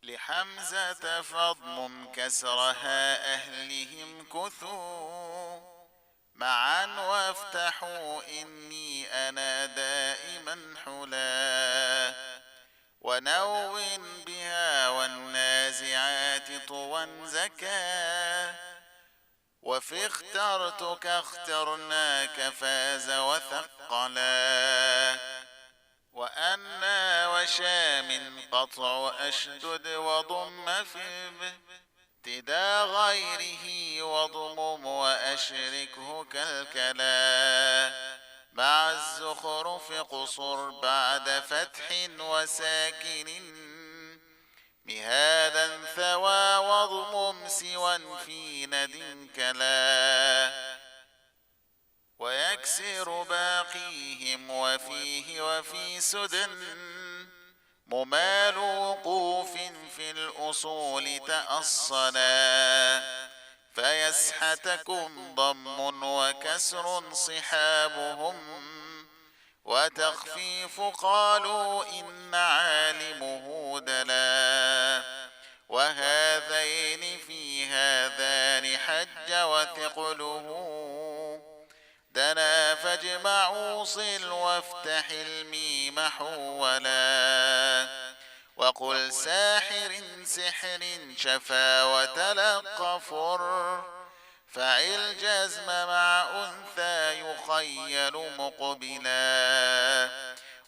لحمزة فضم كسرها أهلهم كثوا معا وافتحوا إني أنا دائما حلا ونون بها والنازعات طوى زكا وفي اخترتك اخترناك فاز وثقلا وأنا وشام قطع أشدد وضم في ابتدا غيره واضمم وأشركه كالكلا مع الزخرف قصر بعد فتح وساكن مهادا ثوى واضمم سوى في ند كلا ويكسر باقيهم وفيه وفي سدن ممال وقوف في الأصول تأصلا فيسحتكم ضم وكسر صحابهم وتخفيف قالوا إن عالمه دلا وهذين في هذان حج وثقله دنا فاجمعوا صل وافتح الميم حولا وقل ساحر سحر شفا وتلقى فر فعل جزم مع أنثى يخيل مقبلا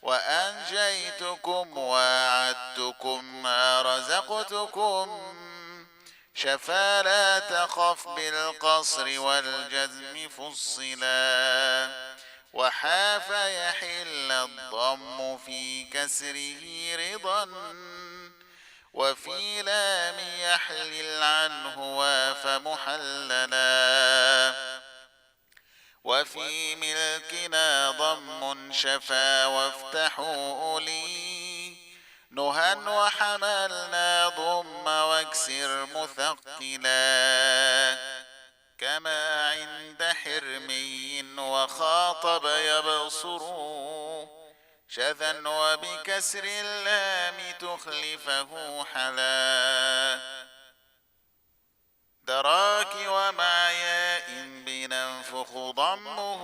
وأنجيتكم وعدتكم ما رزقتكم شفا لا تخف بالقصر والجزم فصلا وحاف يحل الضم في كسره رضا وفي لام يحلل عنه واف محللا وفي ملكنا ضم شفا وافتحوا أولي نهى وحملنا ضم واكسر مثقلا كما عند حرمي وخاطب يبصر شذا وبكسر اللام تخلفه حلا دراك ومع ياء بننفخ ضمه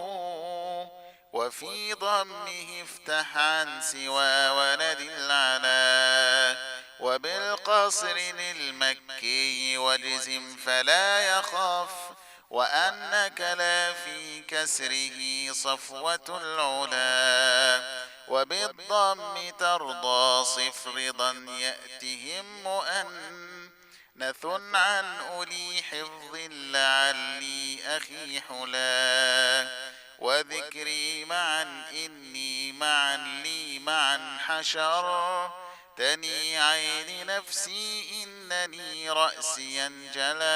وفي ضمه افتح عن سوى ولد العلا وبالقصر للمكي واجزم فلا يخاف وأنك لا في كسره صفوة العلا وبالضم ترضى صف رضا يأتهم مؤنث عن أولي حفظ لعلي أخي حلا وذكري معا إني معا لي معا حشر تني عين نفسي إنني رأسي انجلا